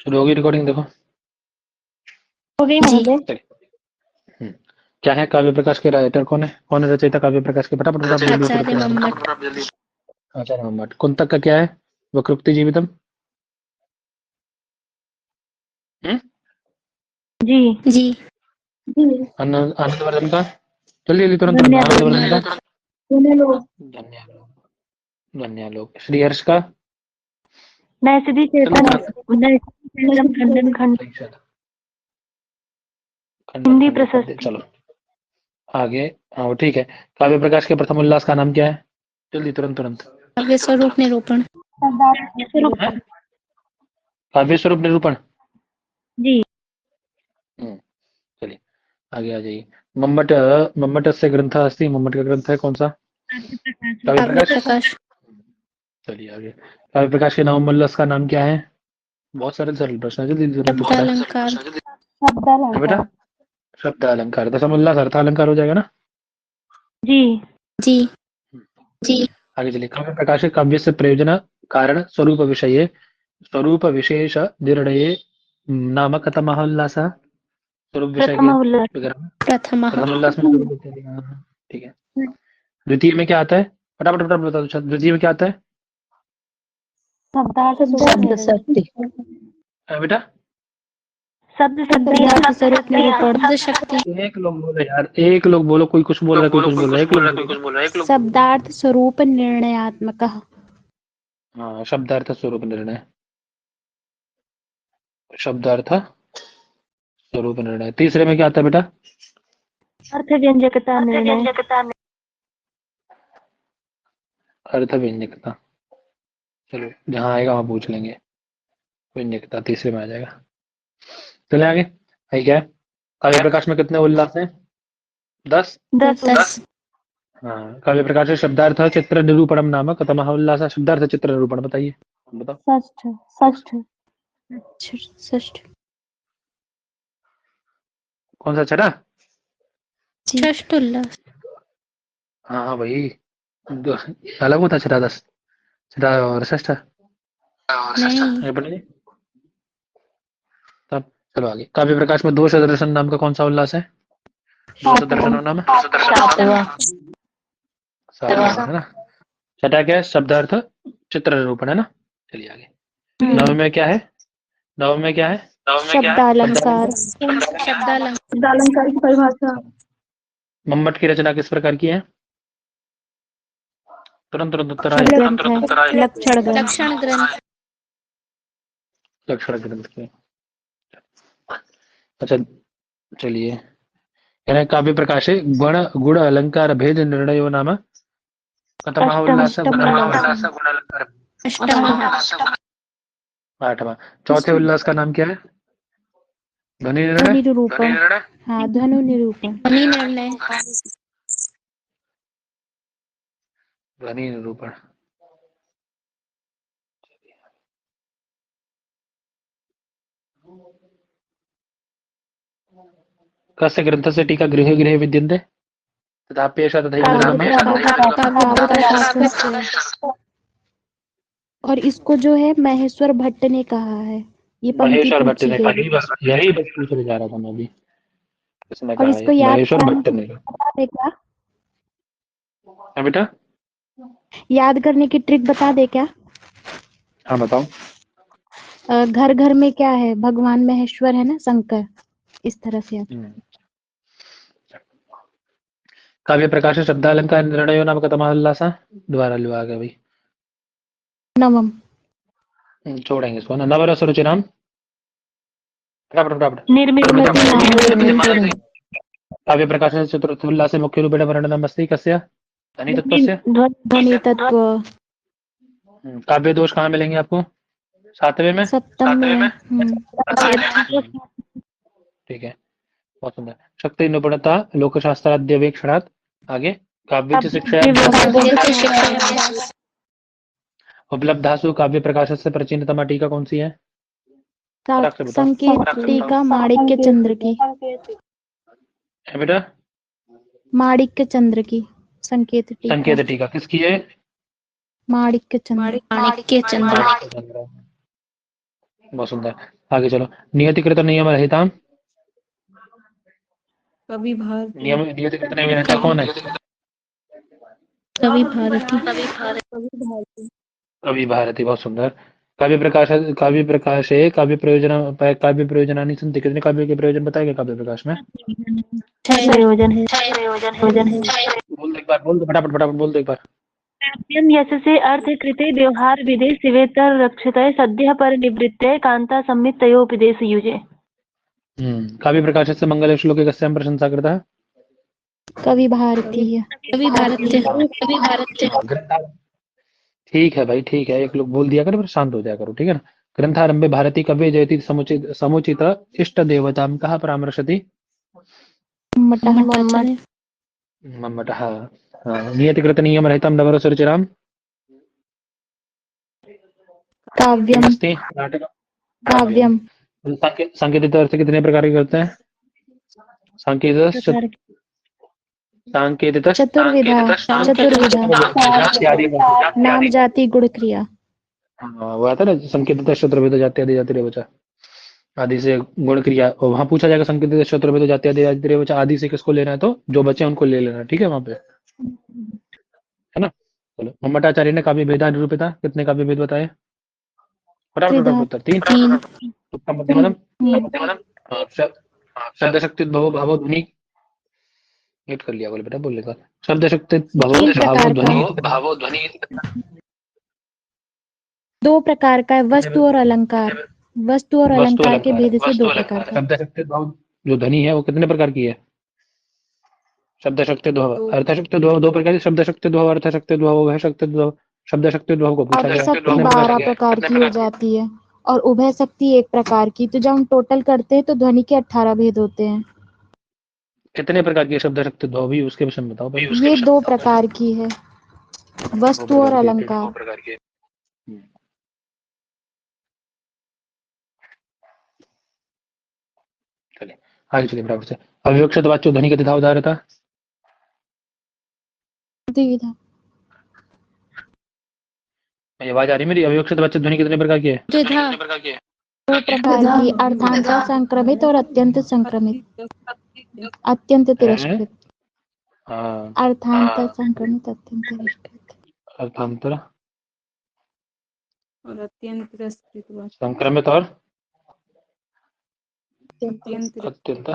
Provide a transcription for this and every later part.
शुरू होगी रिकॉर्डिंग, देखो। हो गई महोदय। चलिए। क्या है काव्य प्रकाश के राइटर? कौन है रचयिता काव्य प्रकाश के? फटाफट फटाफट जल्दी उत्तर आचार्य बताओ। मम्मट। आचार्य मम्मट। कुंतक का क्या है? वक्रोक्ति जीवितम। जी जी। आनंदवर्धन का? जल्दी जल्दी तुरंत तुरंत। धन्यवाद। आनंदवर्धन का? धन्यवाद। धन्यलोक। श्रीहर्ष का? नैषधि चेतन। नैषधि चेतन खंडन खंड। हिंदी प्रशस्ति। चलो आगे। हाँ वो ठीक है। काव्य प्रकाश के प्रथम उल्लास का नाम क्या है? जल्दी तुरंत तुरंत। काव्य स्वरूप निरूपण। काव्य स्वरूप निरूपण। जी। चलिए आगे आ जाइए। मम्मट मम्मटस्य ग्रंथ अस्ति। मम्मट का ग्रंथ है कौन सा? काव्य काव्य प्रकाश। प्रकाश। चलिए आगे। काव्य प्रकाश के नवम उल्लास का नाम क्या है? बहुत सरल सरल प्रश्न है, जल्दी तुरंत उत्तर है। शब्दालंकार। है बेटा? शब्द अलंकार। दशम उल्लास अर्थालंकार हो जाएगा ना? जी जी जी। आगे चलिए। काव्य प्रकाश काव्य से प्रयोजन कारण स्वरूप विषये स्वरूप विशेष निर्णये नाम कथमः उल्लासः? स्वरूप विषय प्रथम के उल्लास। वगैरह में प्रथमः। प्रथम उल्लास में स्वरूप विषय लिखा। हाँ, ठीक है। द्वितीय में क्या आता है? फटाफट फटाफट बता दो। द्वितीय में क्या आता है? शब्द शक्ति। बेटा शब्द शक्ति। पदार्थ स्वरूप निरूपण। शब्द शक्ति। एक लोग बोलो यार, एक लोग बोलो। कोई कुछ बोल रहा है, कोई कुछ बोल रहा है। एक लोग बोलो। शब्दार्थ स्वरूप निर्णयात्मकः। हाँ, शब्दार्थ स्वरूप निर्णय। शब्दार्थ स्वरूप निर्णय। तीसरे में क्या आता है बेटा? अर्थ व्यंजकता निर्णय। अर्थ व्यंजकता। चलो जहाँ आएगा वहां पूछ लेंगे। व्यंजकता तीसरे में आ जाएगा। चले आगे। है क्या है? काव्य प्रकाश में कितने उल्लास हैं? 10। 10। हाँ। काव्य प्रकाश से शब्दार्थ चित्र निरूपणम नाम कथमः उल्लास? शब्दार्थ चित्र निरूपण बताइए, बताओ। षष्ठ। षष्ठ। कौन सा? छठा? षष्ठ उल्लास। हाँ हाँ वही। अलग होता छठा 10। छठा और षष्ठ। नहीं। पढ़िए तब। चलो आगे। काव्य प्रकाश में दोष दर्शन नाम का कौन सा उल्लास है? दोष दर्शन नाम सातवां है ना? छठा क्या है? शब्दार्थ चित्र निरूपण है ना? चलिए आगे। नवम में क्या है? नवम में क्या है? शब्दालंकार। शब्दालंकार। अलंकार की परिभाषा। मम्मट की रचना किस प्रकार की है? तुरंत तुरंत उत्तर आए। ग्रंथ है। लक्षण ग्रंथ। लक्षण ग्रंथ। लक्षण ग्रंथ की। अच्छा चलिए। कह रहे काव्य प्रकाश है गुण गुण अलंकार भेद निर्णयो नाम कथमः उल्लास अष्टमः। आठवां। चौथे उल्लास का नाम क्या है? ध्वनि निर्णय। ध्वनि निरूपण। हाँ, ध्वनि निरूपण। ध्वनि निर्णय। ध्वनि निरूपण। कस्य ग्रंथ से टीका गृहे गृहे विद्यन्ते तथा पेशा तथा और इसको जो है महेश्वर भट्ट ने कहा है। ये पंक्ति महेश्वर भट्ट पूछी ने गई। कहा। यही बस पूछने जा रहा था मैं भी। किसने और कहा इसको है? याद महेश्वर करने भट्ट की ने। बता दे क्या? हाँ बेटा। याद करने की ट्रिक बता दे क्या? हाँ बताओ। घर घर में क्या है? भगवान महेश्वर है ना, शंकर। इस तरह से याद। काव्य प्रकाश शब्दालंकार निर्णयो नाम कथमः उल्लासः? दोबारा लो आ गया भाई। नवम। छोड़ेंगे इसको ना। नवरस रुचिराम। फटाफट फटाफट। निर्मित। काव्य प्रकाश चतुर्थ उल्लासे मुख्य रूपेण वर्णनम् अस्ति कस्य? ध्वनि तत्त्वस्य। ध्वनि तत्व। काव्य दोष कहाँ मिलेंगे आपको? सातवें में। सप्तम में। ठीक है, बहुत सुंदर। शक्ति निपुणता लोकशास्त्राद्यवेक्षणात्। आगे। काव्य शिक्षा उपलब्धासु काव्य प्रकाशस्य प्राचीनतमा टीका कौन सी है? संकेत टीका माणिक्य चंद्र की। है बेटा? माणिक्य चंद्र की संकेत टीका। संकेत टीका किसकी है? माणिक्य चंद्र। माणिक्य चंद्र। बहुत सुंदर। आगे चलो। नियतिकृत नियम रहता। कवि भारती। नियम नियतिकृत नियम रहता कौन है? कवि भारती। कवि भारती। कवि भारती, बहुत सुंदर। काव्य प्रयोजनानि सन्ति। कितने काव्य के प्रयोजन बताएंगे काव्य प्रकाश में? 6 प्रयोजन है। बोल दो एक बार, बोल दो फटाफट फटाफट बोल दो एक बार। काव्यं यशसे अर्थकृते व्यवहारविदे शिवेतरक्षिते सद्यः परिनिवृत्ते कान्ता संमित्तयोपदेशयुजे। काव्य प्रकाश से मंगल श्लोक के कस्याम प्रशंसा करता है? कवि भारती है। कवि भारती। ग्रंथ। ठीक है भाई, ठीक है, एक लोग बोल दिया करो, फिर शांत हो जाया करो, ठीक है ना। ग्रंथारंभे भारती कवि जयति समुचित समुचित इष्ट देवतां कहा परामर्शति? मम्मटाचार्य। मम्मटः। नियतिकृत नियम रहतां डमरुसरुचिराम्। काव्यम। अस्ति नाटक। काव्यम। सांकेतिक अर्थ कितने प्रकार के होते हैं? सांकेतिक सांकेतिक चतुर्विधा। इत्यादि। नाम जाति गुण क्रिया। हाँ, वो आता है ना, संकेतित शत्रुभेद जाति आदि जाति रेवचा आदि से गुण क्रिया, और वहां पूछा जाएगा संकेतित शत्रुभेद जाति आदि जाति रेवचा आदि से किसको लेना है, तो जो बचे उनको ले लेना, ठीक है वहां पे, है ना। चलो, मम्मटाचार्य ने काव्य भेदा निरूपिता। कितने काव्य भेद बताए? फटाफट त्रिधा। फटाफट उत्तर। 3। तीन। उत्तम मध्यम। शब्द शक्ति भवो भावो ध्वनि। हिट कर लिया बोले बेटा, बोलने का। शब्द शक्ति भवो एक भावो प्रकार का ध्वनि। 2 प्रकार का है, वस्तु और अलंकार। वस्तु और वस्तु अलंकार के अलंकार। भेद से 2 प्रकार का। शब्द शक्ति भाव जो ध्वनि है वो कितने प्रकार की है? शब्द शक्ति ध्वव, दो। अर्थ शक्ति ध्वव 2 प्रकार की। शब्द शक्ति ध्वव, अर्थ शक्ति ध्वव, वह शक्ति ध्वव। शब्द शक्ति ध्वव को पूछा अर्थ गया शक्ति कितने 12 प्रकार प्रकार की हो जाती है और उभय शक्ति 1 प्रकार की। तो जब हम टोटल करते हैं तो ध्वनि के 18 भेद होते हैं। कितने प्रकार की है शब्द शक्ति ध्वव भी, उसके विषय में बताओ भाई। ये 2 प्रकार की है, वस्तु और अलंकार। प्रकार की। चलिए आगे चलिए बराबर से। अविवक्षित वाच्य ध्वनि का तथा उदाहरता। द्विविधा। आवाज आ रही है मेरी? अविवक्षित वाच्य ध्वनि कितने प्रकार की है? त्रिधा। 2 प्रकार की, अर्थांत संक्रमित और अत्यंत संक्रमित। अत्यंत तिरस्कृत। हाँ, अर्थांत संक्रमित, अत्यंत तिरस्कृत। अर्थांतर और अत्यंत तिरस्कृत हुआ। संक्रमित और अत्यंत अत्यंत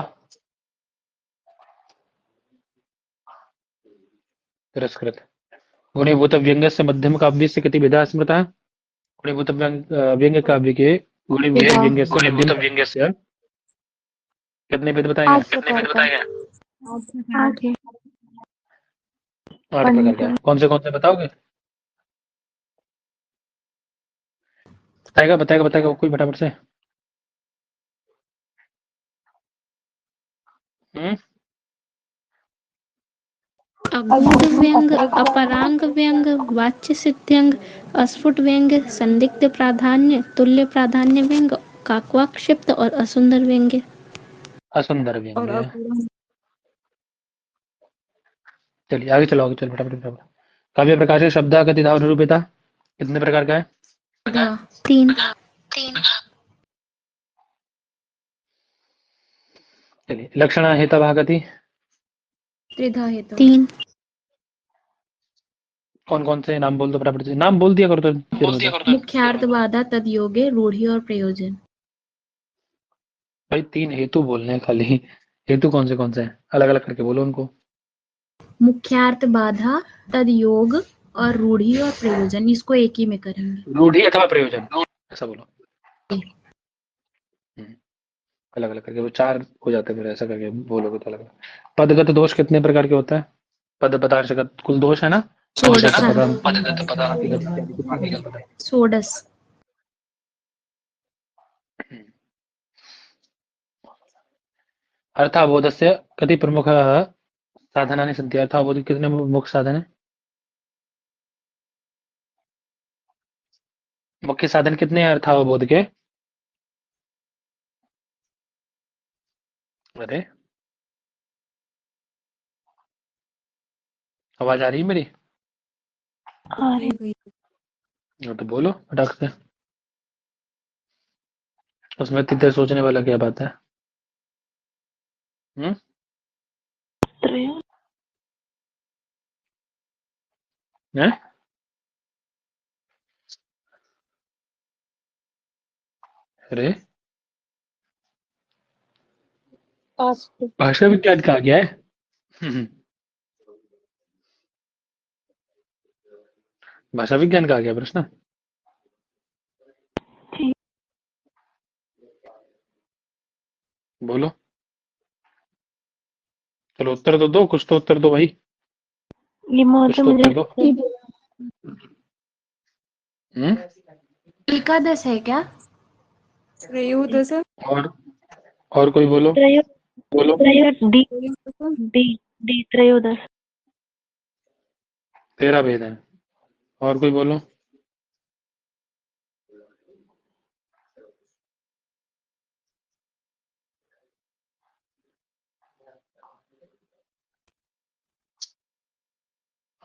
तिरस्कृत। गुणीभूत व्यंग्य से मध्यम काव्य से कितनी विधा स्मृता? गुणीभूत व्यंग्य काव्य के गुणीभूत विधा। व्यंग्य से मध्यम व्यंग्य से कितने भेद बताएंगे? 8 प्रकार का। 8 है। 8 प्रकार का। कौन से बताओगे? बताएगा कोई फटाफट से। अगूढ़ व्यंग, अपरांग व्यंग, वाच्य सिद्ध्यंग, अस्फुट व्यंग, संदिग्ध प्राधान्य, तुल्य प्राधान्य व्यंग, काक्वाक्षिप्त और असुंदर व्यंग्य। असुंदर और व्यंग्य। अपूर्ण। चलिए आगे चलो फटाफट फटाफट। काव्य प्रकाश है शब्द गतिधा और निरूपिता कितने प्रकार का है? 3। चलिए लक्षण हेतव गति त्रिधा हेतु। 3। कौन से नाम बोल दो फटाफट से, नाम बोल दिया करो तो फिर मुझे। मुख्यार्थ बाधा, तदयोगे, रूढ़ि और प्रयोजन। भाई 3 हेतु बोलने हैं खाली। हेतु कौन से हैं? अलग अलग करके बोलो उनको। मुख्यार्थ बाधा, तदयोग और रूढ़ि और प्रयोजन, इसको एक ही में करेंगे। रूढ़ि अथवा प्रयोजन ऐसा बोलो। अलग अलग करके वो 4 हो जाते हैं, फिर ऐसा करके बोलोगे तो अलग। पदगत दोष कितने प्रकार के होते हैं? पद पदार्थगत कुल दोष है ना? षोडश। षोडश। अर्थावबोधस्य कति प्रमुख साधनानि सन्ति? अर्थावबोध के कितने मुख्य साधन है? मुख्य साधन कितने हैं अर्थावबोध के? अरे आवाज आ रही है मेरी? आ रही। तो बोलो फटाक से। उसमें इतने सोचने वाला क्या बात है? त्रयो हैं? अरे भाषा विज्ञान कहा गया है? भाषा विज्ञान कहा गया प्रश्न। ठीक। बोलो, चलो उत्तर तो दो, कुछ तो उत्तर दो भाई, ये कुछ महोदय तो मुझे उत्तर दो। हम्म? एकादश है क्या? त्रयोदश और कोई बोलो। त्रयो डी त्रयोदश डी डी त्रयोदश। तेरा भेद है। और कोई बोलो।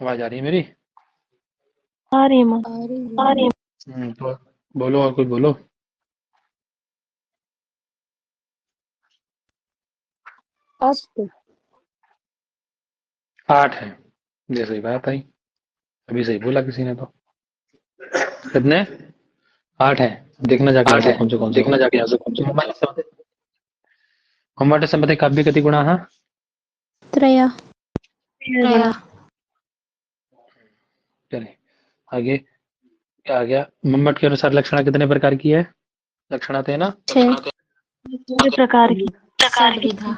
आवाज आ रही है मेरी? आ रही है महोदय। तो बोलो, और कोई बोलो। अष्ट। 8 है। ये सही बात आई, अभी सही बोला किसी ने तो। कितने? 8 है। देखना जाके यहाँ से कौन से देखना जाके यहाँ से कौन से हमारे संबंधी काव्य गति गुणा। हाँ, त्रय त्रय। चलिए आगे क्या आ गया। मम्मट के अनुसार लक्षणा कितने प्रकार की है? लक्षणा थे ना? 6 पूरे प्रकार की। षड्विधा।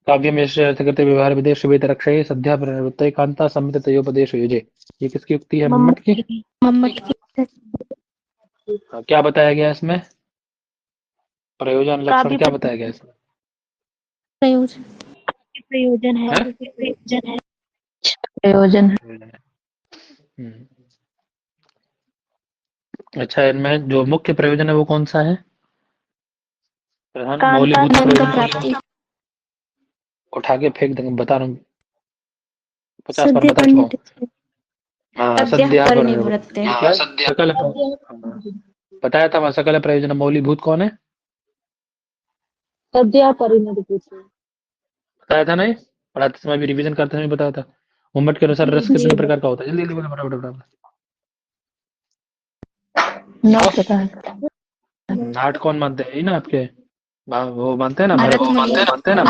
काव्य में अर्थ करते व्यवहार विदेश वेद रक्षय सद्या प्रवृत्त कांता सम्मित तयोपदेश युजे। ये किसकी उक्ति है? मम्मट की। मम्मट की क्या बताया गया इसमें? प्रयोजन लक्षण काव्य क्या बताया गया इसमें? प्रयोजन प्रयोजन है। हैं? प्रयोजन है। हम्म। अच्छा, इनमें जो मुख्य प्रयोजन है वो कौन सा है? प्रधान कांता मौलिकभूत आनंद प्रयोजन प्राप्ति उठा के फेंक देंगे, बता रहा हूँ 50 बार सद्य बता चुका हूँ। हाँ, सद्यः सद्या परिनिवृत्ते क्या? सकल बताया था वहाँ, सकल प्रयोजन मौलिकभूत कौन है? सद्या परिनिवृत्त। बताया था नहीं? पढ़ाते समय भी, रिवीजन करते समय बताया था। मुम्मट के अनुसार रस कितने प्रकार का होता है? जल्दी जल्दी बोलो, फटाफट फटाफट। 9 प्रकार। 8 कौन मानते हैं? यही ना आपके वो मानते हैं ना, भारत भरत में मानते हैं ना,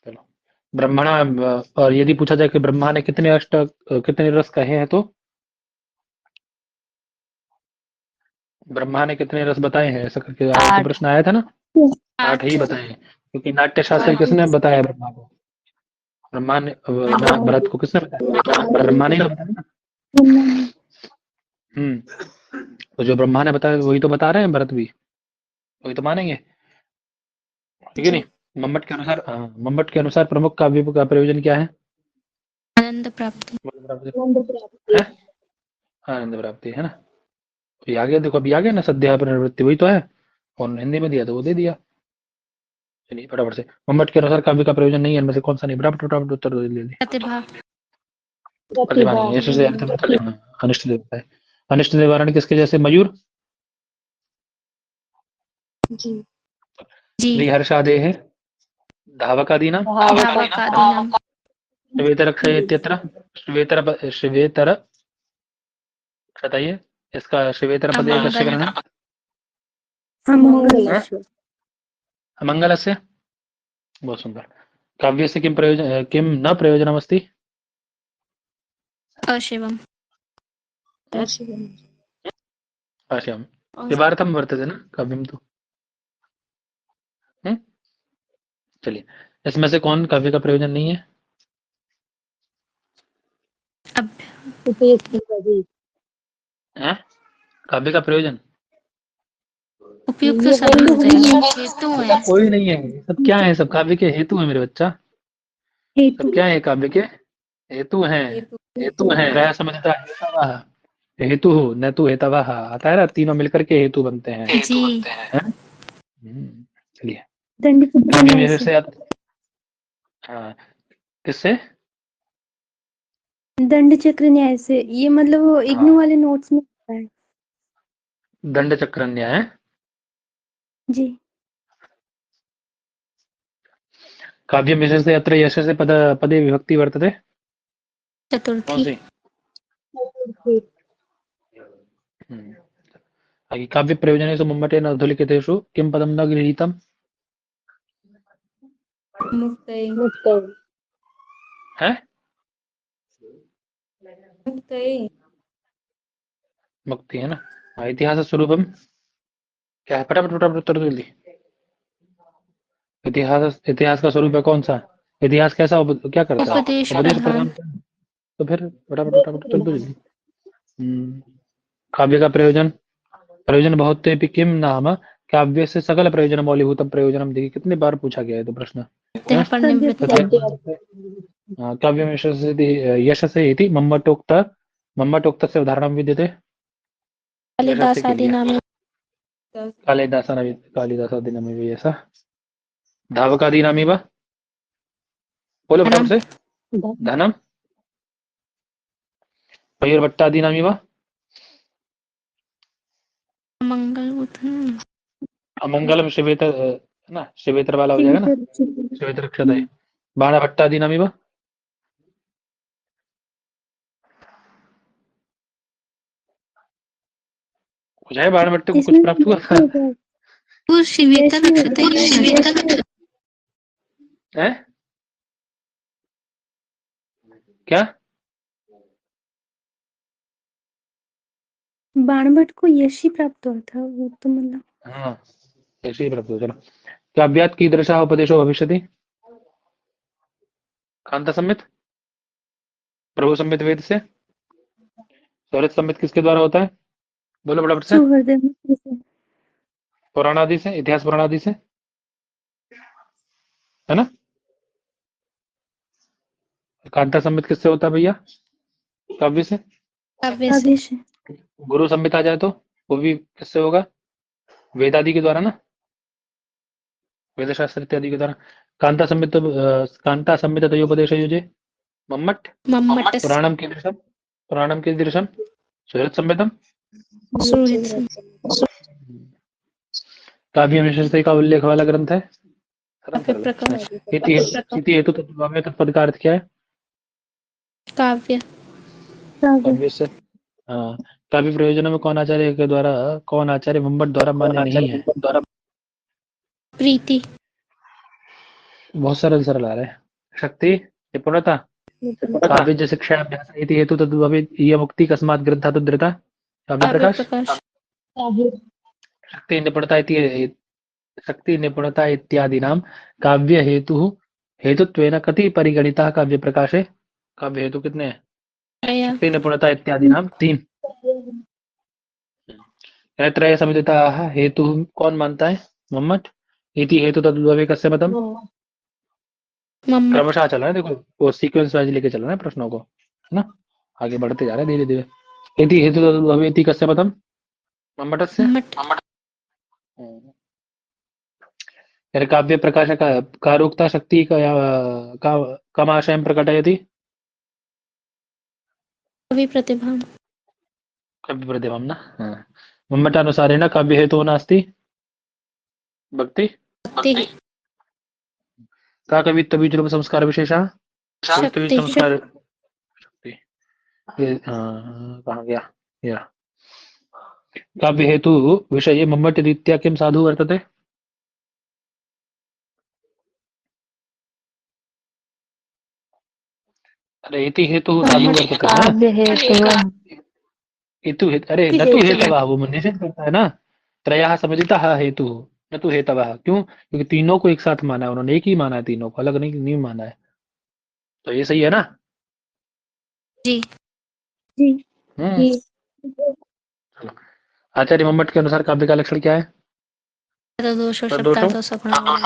चलो ब्रह्मणा। और यदि पूछा जाए कि ब्रह्मा ने कितने कितने रस कहे हैं, तो ब्रह्मा ने कितने रस बताए हैं? ऐसा करके आया तो 8। प्रश्न आया था ना। 8 ही बताए हैं, क्योंकि नाट्य शास्त्र किसने बताया ब्रह्मा को? ब्रह्मा ने भरत को किसने बताया? ब्रह्मा ने ही बताया ना। तो जो ब्रह्मा ने बताया वही तो बता रहे हैं, भरत भी वही तो मानेंगे, ठीक है नहीं? मम्मट के अनुसार प्रमुख काव्य का प्रयोजन क्या है? आनंद प्राप्ति है? आनंद प्राप्ति है ना। तो ये आ गया, देखो अभी आ गया ना, सद्या प्रवृत्ति वही तो है, और हिंदी में दिया तो वो दे दिया। चलिए फटाफट से, मम्मट के अनुसार काव्य का प्रयोजन नहीं है इनमें से कौन सा नहीं? फटाफट फटाफट उत्तर दे दे। प्रतिभा प्रतिभा नहीं है, इससे अर्थ में अनिष्ट देवता है। अनिष्ट निवारण किसके जैसे? मयूर। जी श्रीहर्षादे है धावकादीना धावकादीनां श्वेतरक्षय इत्यत्र श्वेतर बताइए इसका श्वेतर पदे कस्य अमंगल ग्रहणम्? अमंगलस्य अमंगलस्य। बहुत सुंदर। काव्यस्य किं प्रयोजन किं न प्रयोजनमस्ति? अशिवम् भाष्यम् किमर्थं वर्तते न काव्यं तु? हम्म? चलिए, इसमें से कौन काव्य का प्रयोजन नहीं है? हैं? काव्य का प्रयोजन उपयुक्त समय हो जाएगा। हेतु है कोई नहीं है, सब क्या है? सब काव्य के हेतु है मेरे बच्चा। सब क्या है? काव्य के हेतु हैं। रह समझता हेतवः हेतु न तु हेतवः, आता है ना, तीनों मिलकर के हेतु बनते हैं। जी हैं? चलिए काव्य में से हाँ, किससे? दंड चक्र न्याय से, ये मतलब वो इग्नू वाले नोट्स में होता है। दंड चक्रन्या है। जी। काव्यम यशसे अत्र यशसे पदे विभक्ति वर्तते। कौन चतुर्थी। सी? हम्म। आगे काव्य प्रयोजनेषु मम्मटेन अधोलिखितेषु किं पदं न गृहीतम्? मुक्तये है? मुक्तये मुक्ति है ना। इतिहास स्वरूपम क्या है? फटाफट फटाफट उत्तर दो जल्दी। इतिहास का स्वरूप है कौन सा? इतिहास कैसा क्या करता है? उपदेश उपदेश प्रधान। प्रदान। तो फिर फटाफट फटाफट उत्तर दो जल्दी। काव्य का प्रयोजन प्रयोजन बहुत किम नाम काव्य से सकल प्रयोजन मौलिभूतम प्रयोजनम। देखिए कितनी बार पूछा गया है तो प्रश्न है? पर निवृत्ति। काव्यम यशसे इति मम्मटोक्तस्य उदाहरणं विद्यते। यशस्य के लिए कालिदासादीनां कालिदासादीनामेव यशः। धावकादीनामेव बोलो फटाफट से। धनम मयूरभट्टादीनामेव मंगलबुध। अमंगलम शिवेतर है ना, शिवेतर वाला हो जाएगा ना, शिवेतर क्षतय। बाणभट्टादीनामेव कुछ है, बाणभट्ट को कुछ प्राप्त हुआ था? वो शिवेता नक्षत्र है क्या? बाणभट्ट को यश ही प्राप्त हुआ था, वो तो मतलब हाँ ऐसे ही प्राप्त हुआ। चलो काव्यात् कीदृशः उपदेशो भविष्यति? कांता संहित, प्रभु संहित वेद से, सौरथ संहित किसके द्वारा होता है? बोलो फटाफट से। सुहृदय मित्र से। पुराणादि से, इतिहास पुराणादि से, है ना। कांता संहित किससे होता है भैया? काव्य से। काव्य से। काव्य से। गुरु संहित आ जाए तो वो भी किससे होगा? वेदादि के द्वारा ना, वेद शास्त्र इत्यादि के द्वारा। कांता संहित तयोपदेश युजे मम्मट मम्मट पुराणम कीदृशम सुहृत संहितम। सुहृद। काव्य विशेषता का उल्लेख वाला ग्रंथ है। काव्य प्रकाश। इति हेतु तत्पद का अर्थ क्या है? काव्य। काव्य से हाँ। काव्य प्रयोजन में कौन आचार्य मम्मट द्वारा मान्य नहीं है? प्रीति। बहुत सरल आ रहा है। शक्ति, निपुणता, काव्य शिक्षा अभ्यास इति हेतु तद्भवेत् ये मुक्ति कस्मात् ग्रंथात् उद्धृता? काव्य काव्य प्रकाश। प्रकाश। शक्ति निपुणता इत्यादीनां काव्य हेतुत्वेन कति परिगणिताः काव्य प्रकाशे? काव्य हेतु कितने हैं? शक्ति निपुणता इत्यादीनां 3। त्रय समितिताः हेतु कौन मानता है? मम्मट। इति हेतु तद्भवे कस्य मतम? मम्मट। क्रमशः चल रहा है, देखो वो सीक्वेंस वाइज लेके चल रहा है प्रश्नों को, है ना, आगे बढ़ते जा रहे हैं धीरे धीरे। इति हेतु तद्भवे इति कस्य मतम? मम्मटस्य। यानी काव्य प्रकाश कारोक्ता शक्ति कमाशयं प्रकटयति? कवि प्रतिभा। कवि प्रतिभां न। मम्मटानुसारेण काव्य हेतु नास्ति भक्ति। का कवित्व बीज संस्कार विशेषः? शक्ति। संस्कार शक्ति। ये कहाँ गया? या काव्य हेतु विषये मम्मट रीत्या किं साधु वर्तते? अरे इति हेतु साधु वर्तते ना। काव्य अरे न तु हेतवः, वो निषेध करता है ना। त्रयः समितितः हेतु न तु हेतवः। क्यों? क्योंकि तीनों को एक साथ माना है उन्होंने, एक ही माना है, तीनों को अलग नहीं माना है। तो ये सही है ना? जी। आचार्य मम्मट के अनुसार काव्य का लक्षण क्या है?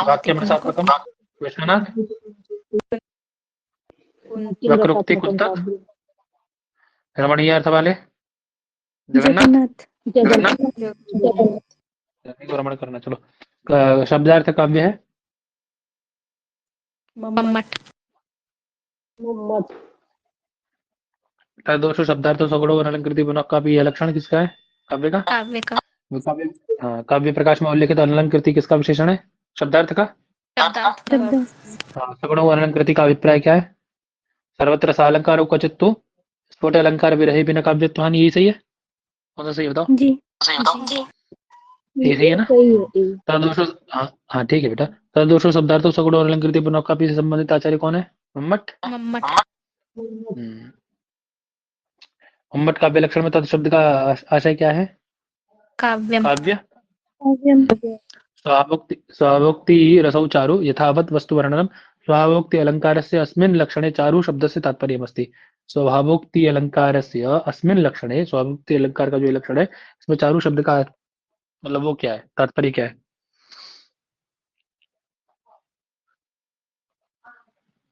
वाक्यमृतात्मकम् विश्वनाथ वक्रोक्ति कुंतक रमणीय अर्थ वाले जगन्नाथ को रमण करना। चलो शब्दार्थ काव्य है मम्मट। दोषो शब्दार्थ सगुणो अलंकृति पुनः काव्य, यह लक्षण किसका है काव्य का? काव्य का। वो काव्य, हाँ, काव्य प्रकाश में उल्लिखित अलंकृति किसका विशेषण है? शब्दार्थ का। शब्दार्थ का। हाँ, सगुणो अलंकृति का अभिप्राय क्या है? सर्वत्र सालंकारो क्वचित तु स्फुट अलंकार विरहे बिना काव्यत्व हानि, यही सही है? कौन सा सही बताओ? जी। यही सही है ना? सही है। तदोषो, हाँ हाँ ठीक है बेटा। तदोषो शब्दार्थो सगुणो अलंकृति पुनः काव्य से संबंधित आचार्य कौन है? मम्मट। मम्मट। मम्मट काव्य लक्षण में तत् शब्द का आशय क्या है? काव्यम। काव्य। काव्यम। स्वावोक्ति रसौ चारु यथावत् वस्तुवर्णनम् स्वावोक्ति अलङ्कारस्य अस्मिन् लक्षणे चारु शब्दस्य तात्पर्यमस्ति। स्वभावोक्ति अलङ्कारस्य अस्मिन् लक्षणे, स्वावोक्ति अलङ्कार का जो लक्षण है इसमें चारु शब्द का मतलब वो क्या है, तात्पर्य क्या है?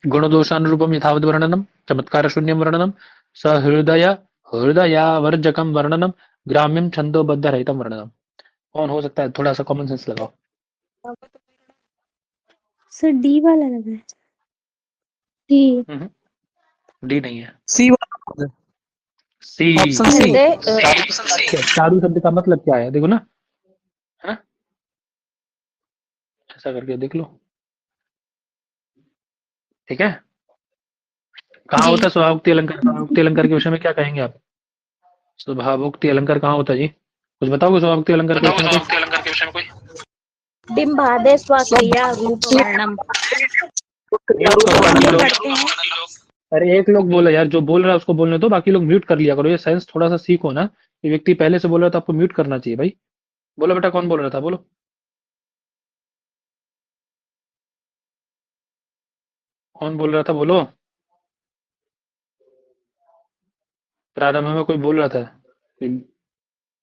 गुणदोषानुरूपम यथावत् वर्णनम, चमत्कार शून्यम वर्णनम, सहृदय हृदयावर्जकम वर्णनम, ग्राम्यम छंदोबद्ध रहितम वर्णनम। कौन हो सकता है? थोड़ा सा कॉमन सेंस लगाओ। सर डी वाला लगा है। डी। डी नहीं है, सी वाला सी। Option C. चारु शब्द का मतलब क्या है देखो ना, है ना? ऐसा करके देख लो, ठीक है? कहाँ होता है स्वभावोक्ति अलंकार? स्वभावोक्ति अलंकार के विषय में क्या कहेंगे आप? स्वभावोक्ति अलंकार कहाँ होता है जी? कुछ बताओगे स्वभावोक्ति अलंकार के विषय में कोई? डिम्बादे स्वक्रिया रूप वर्णम। अरे एक लोग बोला यार, जो बोल रहा है उसको बोलने दो, बाकी लोग म्यूट कर लिया करो। ये साइंस थोड़ा सा सीखो ना। ये व्यक्ति पहले से बोल रहा था, आपको म्यूट करना चाहिए भाई। बोलो बेटा, कौन बोल रहा था? बोलो। कौन बोल रहा था? बोलो। प्रारंभ में कोई बोल रहा था, कोई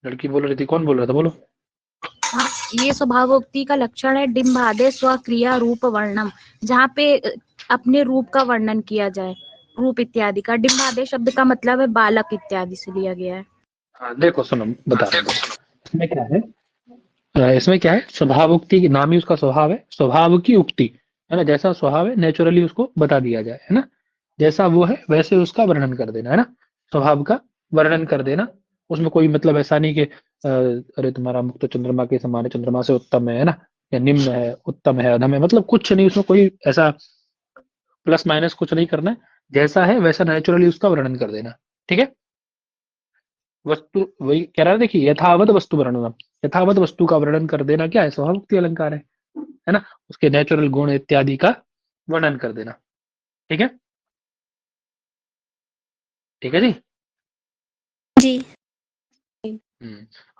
लड़की बोल रही थी, कौन बोल रहा था? बोलो। ये स्वभावोक्ति का लक्षण है डिम्बादे स्वक्रिया रूप वर्णम, जहाँ पे अपने रूप का वर्णन किया जाए, रूप इत्यादि का। डिम्बादे शब्द का मतलब है बालक इत्यादि से लिया गया है। हाँ देखो, सुनो बता रहा हूँ। इसमें क्या है, इसमें क्या है, स्वभावोक्ति की नाम ही उसका स्वभाव है, स्वभाव की उक्ति है ना। जैसा स्वभाव है नेचुरली उसको बता दिया जाए, है ना। जैसा वो है वैसे उसका वर्णन कर देना, है ना। स्वभाव का वर्णन कर देना, उसमें कोई मतलब ऐसा नहीं कि अरे तुम्हारा मुख तो चंद्रमा के समान है, चंद्रमा से उत्तम है ना, या निम्न है, उत्तम है, अधम है, मतलब कुछ नहीं, उसमें कोई ऐसा प्लस माइनस कुछ नहीं करना है। जैसा है वैसा नेचुरली उसका वर्णन कर देना, ठीक है। वस्तु वही कह रहा है, देखिए, यथावत वस्तु वर्णनम, यथावत वस्तु का वर्णन कर देना क्या है? स्वभावोक्ति अलंकार है ना। उसके नेचुरल गुण इत्यादि का वर्णन कर देना, ठीक है। ठीक है जी। जी।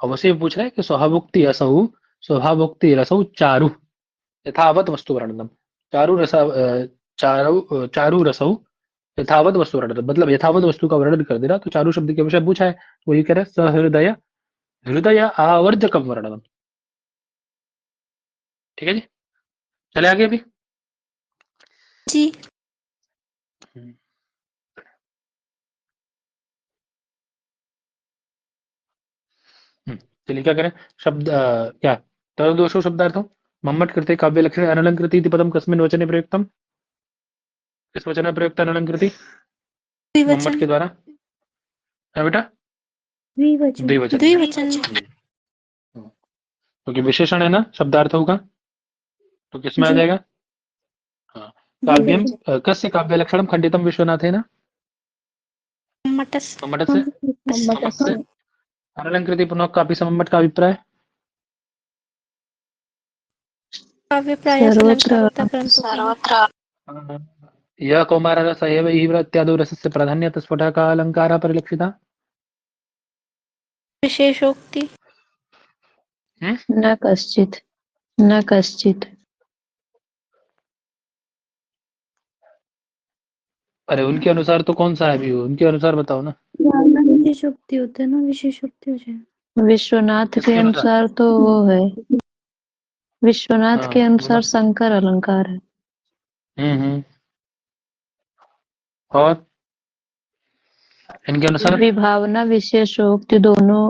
अब उसे पूछ रहा है कि स्वभावोक्ति रसौ चारु यथावत वस्तु वर्णनम, चारु रस चारु रसौ यथावत वस्तु वर्णनम, मतलब यथावत वस्तु का वर्णन कर देना। तो चारु शब्द के विषय पूछा है, वही कह रहे हैं सहृदय हृदय आवर्जकम वर्णनम, ठीक है जी। चले आगे अभी। जी। चलिए क्या करें, शब्द क्या तदोषो शब्दार्थो मम्मट कृते काव्य लक्षण अनलंकृति इति पदम कस्मिन् वचने प्रयुक्तम, किस वचन में प्रयुक्त अनलंकृति? मम्मट द्विवचन। के द्वारा है बेटा, द्विवचन। द्विवचन। द्विवचन। क्योंकि विशेषण है ना शब्दार्थ होगा, तो किसमें आ जी। जाएगा? हाँ, काव्यम कस्य काव्य लक्षणम खंडितम विश्वनाथ है ना, मम्मटस। मम्मट से। अनलंकृति पुनः काव्य से मम्मट का अभिप्राय? काव्य प्राय अलंकार होता है, परंतु यह कौमार रस एव इत्यादि रसस्य प्राधान्यतः स्फुटः का अलंकार परिलक्षिता। विशेषोक्ति। न कश्चित, न कश्चित। अरे उनके अनुसार तो कौन सा है अभी, उनके अनुसार बताओ ना। विशेषोक्ति होता है ना, विशेषोक्ति हो जाए। विश्वनाथ के अनुसार तो वो है, विश्वनाथ के अनुसार शंकर अलंकार है। और इनके अनुसार विभावना विशेषोक्ति दोनों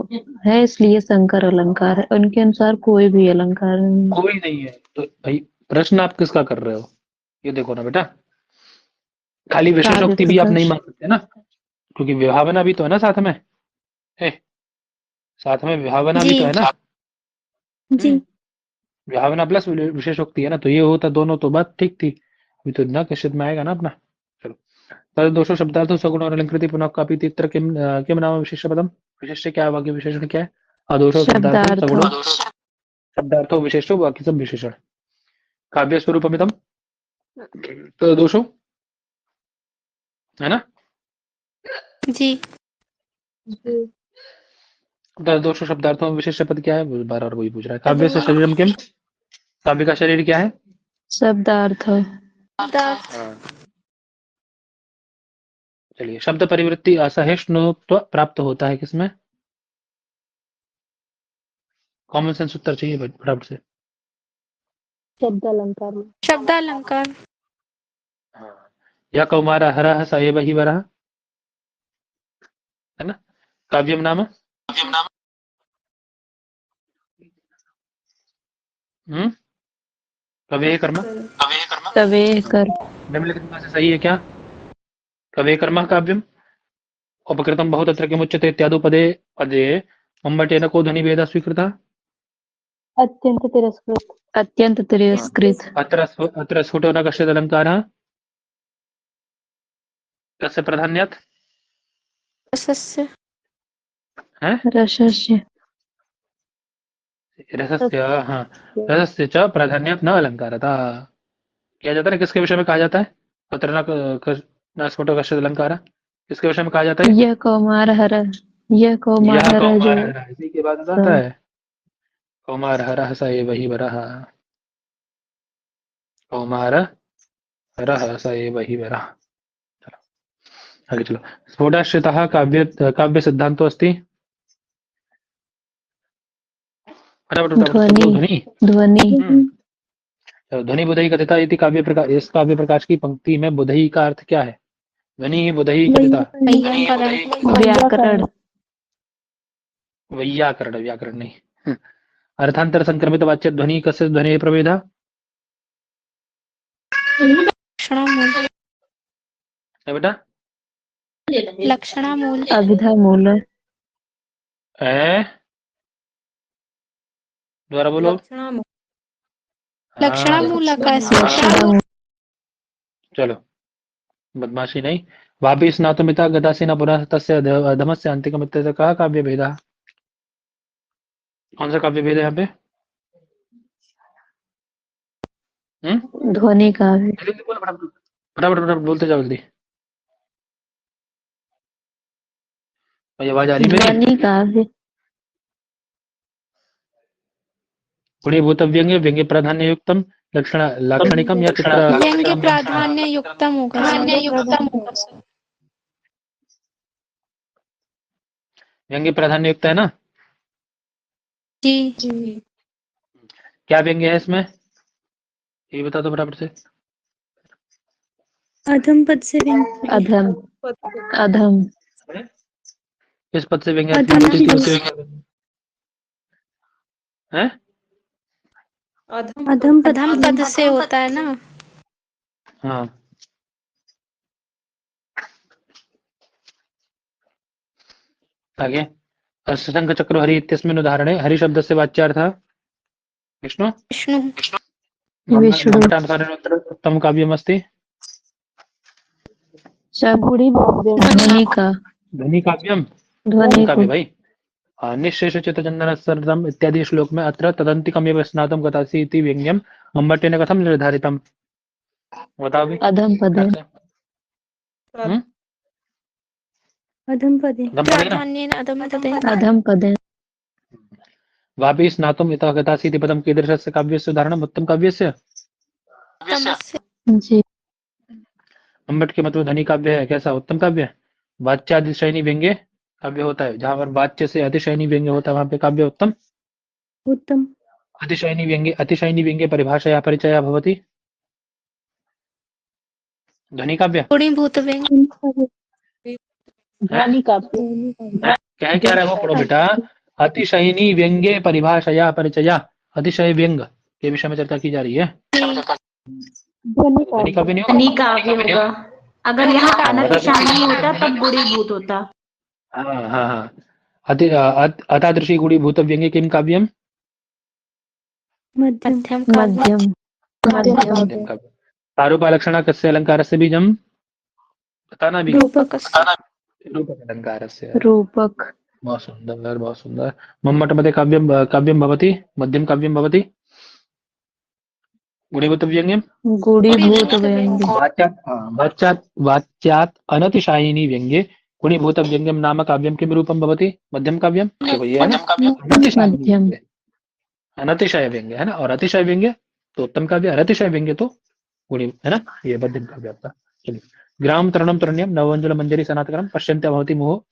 है, इसलिए शंकर अलंकार है। उनके अनुसार कोई भी अलंकार नहीं। कोई नहीं है। तो भाई प्रश्न आप किसका कर रहे हो, ये देखो ना बेटा। खाली विशेषोक्ति भी आप नहीं मान सकते ना, क्योंकि विभावना भी तो है ना साथ में। साथ में विभावना भी तो है ना। जी भावना प्लस विशेषोक्ति है ना, तो ये होता दोनों तो बात ठीक थी। अभी तो न कशित में आएगा ना अपना। चलो, तद दोषो शब्दार्थो सगुण और अलंकृति पुनः कापी इत्यत्र किम नाम विशेष पदम। विशेष क्या है, वाक्य विशेषण क्या है? अदोषो शब्दार्थो शब्दार्थ सगुणो शब्दार्थो विशेषो वाक्य सब विशेषण। काव्य स्वरूपमिदम तद दोषो, है ना? जी तद दोषो शब्दार्थों में विशेष पद क्या है? वो बार बार वही पूछ रहा है। काव्य से शरीरम किम, काव्य का शरीर क्या है? शब्दार्थ शब्दार्थ हाँ। चलिए, शब्द परिवृत्ति असहिष्णुत्व प्राप्त होता है किसमें? कॉमन सेंस उत्तर चाहिए फटाफट से। शब्दालंकार में शब्दालंकार हाँ। या कौमार हरः स एव हि वरः, है ना? काव्यम नाम कवेः कर्म, तवे कर निम्नलिखित में से सही है क्या? कवेः कर्म काव्यम उपकृतं बहुतत्र किमुच्यते इत्यादि पदे पदे मम्मटेन को ध्वनिभेदः स्वीकृतः? अत्यंत तिरस्कृत अत्र स्फुटो न कश्चित् अलङ्कारः कस्य प्राधान्यात्? रसस्य हैं? रसस्य रसस्य, हाँ, रसस्य च प्राधान्यात् न अलङ्कारतः। किया जाता है ना, किसके विषय में कहा जाता है? अत्र न स्फुटो कश्चित् अलङ्कारः, किसके विषय में कहा जाता है? यह कौमार हर यह जो कौमारहरः, इसी के बाद आता है कौमारहरः स एव हि वरः, कौमारहरः स एव हि वरः। चलो आगे चलो। स्फोटाश्रितः काव्य सिद्धांतो अस्ति। ध्वनि ध्वनि ध्वनि बुधई कथिता इति काव्य प्रकाश, इस काव्य प्रकाश की पंक्ति में बुधई का अर्थ क्या है? ध्वनि बुधई कथिता, व्याकरण वैयाकरण, व्याकरण नहीं। अर्थांतर संक्रमित वाच्य ध्वनि कस्य ध्वनि प्रभेदा? लक्षणामूल है बेटा? लक्षणामूल अभिधा मूल है, दोबारा बोलो। लक्षणामूल का लक्षणामूल चलो, बदमाशी नहीं। वापि स्नातुमिता गदासीना पुनः तस्य अधमस्य अंतिकम इत्यत्र कहा काव्य भेदा? कौन सा काव्य भेद है यहाँ पे? ध्वनि का भी जल्दी बोलो, फटाफट फटाफट फटाफट बोलते जाओ जल्दी। भाई आवाज आ रही है मेरी? ध्वनि का भी गुणीभूत व्यंग्य, व्यंग्य प्राधान्य युक्तम, लक्षण लाक्षणिकम या चित्र व्यंग्य प्राधान्य युक्तम होगा व्यंग्य प्राधान्य युक्त है ना? जी क्या व्यंग्य है इसमें, ये बता दो फटाफट से। अधम पद से व्यंग्य अधम अधम किस पद से व्यंग्य अधम है? अधम पद से होता है ना। हाँ, आगे। शंख चक्र हरि इत्यस्मिन् उदाहरणे हरि शब्द से वाच्यार्थ विष्णु विष्णु उत्तम काव्यमस्ति। गुड़ी ध्वनि का ध्वनि काव्यम, ध्वनि काव्य को भाई। निःशेष चित्तचंदन सरदम इत्यादि श्लोक में अत्र तदंतिकमेव स्नातम गतासि इति व्यंग्यम मम्मटेन कथम निर्धारितम? बताओ भी। अधम पदे अधम पदे ना? प्राधान्येन अधम पदे अधम पदे वापि स्नातुम इतः गतासि इति पदम कीदृशस्य काव्यस्य उदाहरणम्? उत्तम काव्यस्य। जी मम्मट के मतलब ध्वनि काव्य है, कैसा? उत्तम काव्य। वाच्यादिशयनी व्यंग्य काव्य होता है, जहां पर वाच्य से अतिशयनी व्यंग्य होता है वहां पे काव्य उत्तम। अतिशयनी व्यंग्य परिभाषया परिचय भवति ध्वनि काव्य। गुणीभूत व्यंग्य ध्वनि काव्य क्या रहा पढ़ो बेटा। अतिशयनी व्यंग्य परिभाषया परिचया, अतिशय व्यंग के विषय में चर्चा की जा रही है। ध्वनि काव्य नहीं ध्वनि काव्य होगा। अगर यहाँ अनतिशायनी होता तब गुणीभूत होता। हाँ हाँ हाँ। अतादृशी गुणीभूत व्यंग्य किम काव्यम? मध्यम काव्य मध्यम मध्यम मध्यम काव्य। सारूपालक्षणा कस्य अलङ्कारस्य बीजम्? बताना भी। रूपकस्य रूपक अलङ्कारस्य। रूपक बहुत सुंदर, बहुत सुंदर। मम्मट मध्ये काव्यं काव्यं भवति, मध्यम काव्यं भवति, गुणीभूत व्यङ्ग्यं। गुणीभूत व्यंग्य वाच्यात् वाच्यात् अनतिशायिनी व्यङ्ग्ये गुणीभूत व्यङ्ग्यं नाम काव्यं किं रूपं भवति? मध्यम काव्यं। देखो ये है ना अनतिशायिनी मध्यम व्यङ्ग्य, अनतिशय व्यङ्ग्य है ना, और अतिशय व्यङ्ग्य तो उत्तम काव्य, और अतिशय व्यङ्ग्य तो गुणी है ना, ये मध्यम काव्य आपका। चलिए, ग्राम तरणम तरुण्यम नवमंजुल मंजरी सनातकरम पश्यन्त्य भवति मोह।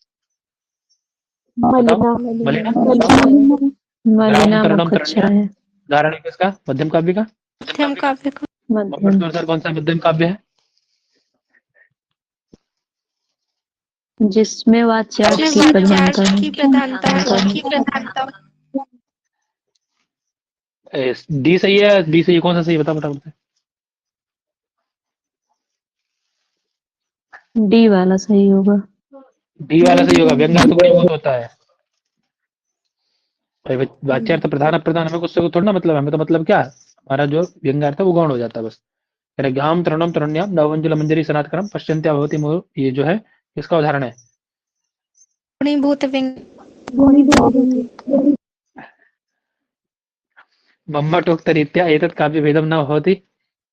बताओ। मलिना। मलिना ग्राम तरणम मुखच्छा तरुण्यम है उदाहरण है किसका? मध्यम काव्य का। मध्यम काव्य का मध्यम मम्मट सर कौन सा मध्यम काव्य है? जिसमें वाच्यार्थ की प्रधानता है की प्रधानता डी सही है, बी सही है, कौन सा सही है? बता बता बता। डी वाला सही होगा। डी वाला सही होगा। व्यंग्यार्थ गुणीभूत होता है। भाई वाच्यार्थ प्रधान अप्रधान हमें कुछ से थोड़ा ना मतलब है, हमें तो मतलब क्या है? हमारा जो व्यंग्यार्थ है वो गौण हो जाता है बस। ग्राम तरणम तरुण्याम नवमंजुल मंजरी सनातकरम पश्यन्त्या भवति मोह, ये जो है इसका उदाहरण है। गुणीभूत व्यंग्य मम्मटोक्तरीत्या एतत् काव्यभेदं न भवति।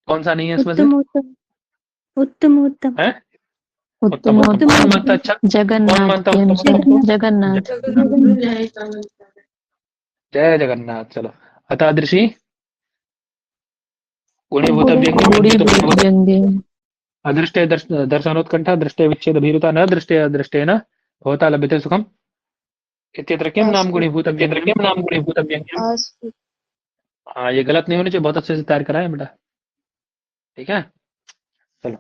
कौन सा नहीं है इसमें से? उत्तम है उत्तम कौन मानता अच्छा? कौन जगन्नाथ मानता के उत्तम अनुसार जगन्नाथ जय जगन्नाथ। चलो, अतादृशी गुणीभूत व्यङ्ग्यं गुणीभूत व्यंग्य अदृष्टे दर्शनोत्कण्ठा दृष्टे विच्छेद भीरुता न दृष्टे अदृष्टेन भवता लभ्यते सुखम् इत्यत्र किं नाम गुणीभूत व्यङ्ग्यम्? हाँ, ये गलत नहीं होनी चाहिए, बहुत अच्छे से तैयार करा है बेटा। ठीक है, चलो।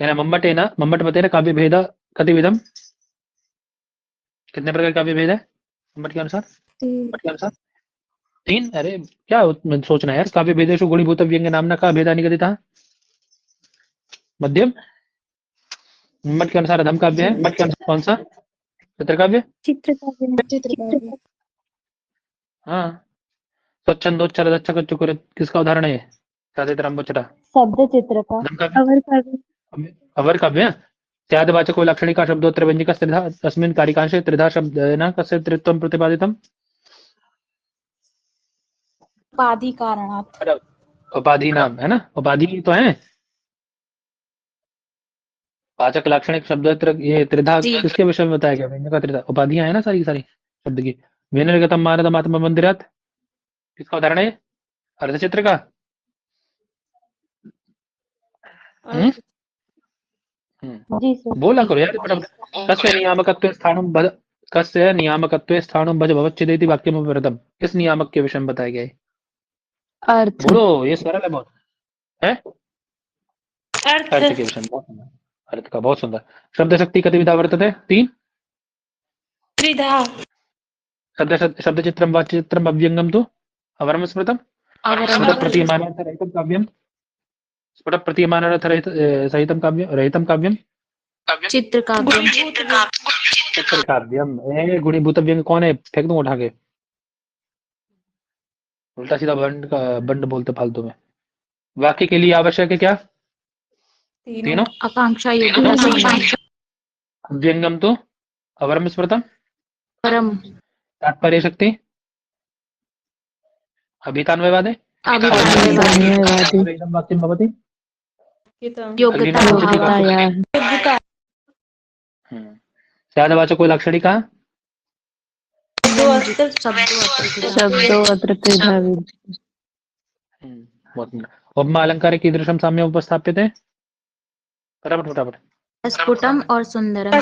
कहना मम्मट मतेन काव्य भेद कतिविधम? कितने प्रकार काव्य भेद है मम्मट के अनुसार? 3। अरे क्या सोचना है यार। काव्य भेदेषु गुणीभूत व्यङ्ग्य नामना का भेदा निगदिता। मध्यम। मम्मट के अनुसार अधम काव्य है। मठ के अनुसार कौन सा? चित्रकाव्य। हाँ, स्वच्छंदोच्चार दच्छक चुकुर किसका उदाहरण है? साधितराम बचटा। शब्द चित्र का अधम काव्य। अवर काव्य। स्यादवाचको लाक्षणिका शब्दोत्तर व्यंजिका त्रिधा तस्मिन् कारिकांशे त्रिधा शब्देन कस्य त्रित्वं प्रतिपादितम्? उपाधि कारणात्। उपाधि नाम है ना, उपाधि तो है। वाचक लाक्षणिक शब्दोत्तर ये त्रिधा जी। किसके विषय में बताया गया? व्यंजक का त्रिधा उपाधियां है ना, सारी की सारी शब्द की। विनर्गतम मानदम आत्म मंदिरात किसका उदाहरण है? अर्धचित्र का। हम्म? जी सर बोला करो यार फटाफट। कस्य नियामकत्वे स्थाणुं भज भवच्छेदेति वाक्यम विवृतम। किस नियामक के विषय में बताया गया है? अर्थ बोलो, ये सरल है बहुत। है अर्थ के विषय में। बहुत सुंदर। अर्थ का बहुत सुंदर। शब्द शक्ति कतिविधा वर्तते? 3। त्रिधा शब्द चित्रम वाच्यचित्रम अव्यंगम तो अवरम स्मृतम। स्फुट प्रतीयमानार्थरहितं काव्यम। स्फुट प्रतीयमानार्थरहितं काव्यम रहितं काव्यम। चित्रकाव्यम। चित्रकाव्यम। गुणीभूत व्यंग्य कौन है? फेंक दूं उठा के। उल्टा सीधा बंड बोलते फालतू में। वाक्य के लिए आवश्यक है क्या? तीनों। आकांक्षा युक्त। व्यंगम तो अवरम स्मृतम। परम। तात्पर्य शक्ति। अभितान्वयवादे। अन्वयवादी रहितं वाक्यं भवति। योग्यता योग्यता या स्यादवाचको लाक्षणिका। शब्दों अत्र त्रिधा विधि बहुत सुंदर। उपमा अलंकार कीदृशं साम्यम् उपस्थाप्यते? फटाफट फटाफट। स्फुटम और सुंदरम से।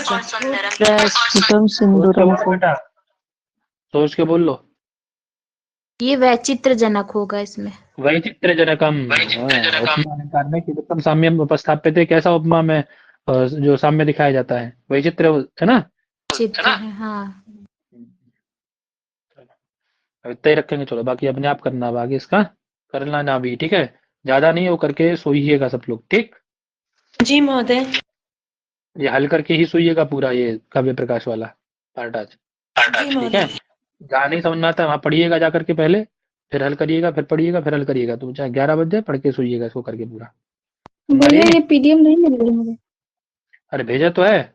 प्रस्फुटम सोच के सिंदूरम बोलो बेटा, सोच के बोल लो। ये वैचित्र जनक होगा इसमें। वैचित्र जनकम। उपमा अलंकार में कीदृशं साम्यम् उपस्थाप्यते। कैसा उपमा में जो साम्य दिखाया जाता है? वैचित्र है ना। चित्र है, हाँ। अब इतना ही रखेंगे, चलो बाकी अपने आप करना। अब आगे इसका करना ना भी, ठीक है। ज्यादा नहीं हो करके सोइएगा सब लोग, ठीक। जी महोदय। ये हल करके ही सोइएगा पूरा ये काव्य प्रकाश वाला पार्ट आज, ठीक है। जहाँ नहीं समझ में आता वहां पढ़िएगा जा करके पहले, फिर हल करिएगा, फिर पढ़िएगा, फिर हल करिएगा। तो चाहे 11 बज जाए, पढ़ के सोइएगा इसको करके पूरा। भैया मारिए। ये पीडीएफ नहीं मिल रही मुझे। अरे भेजा तो है।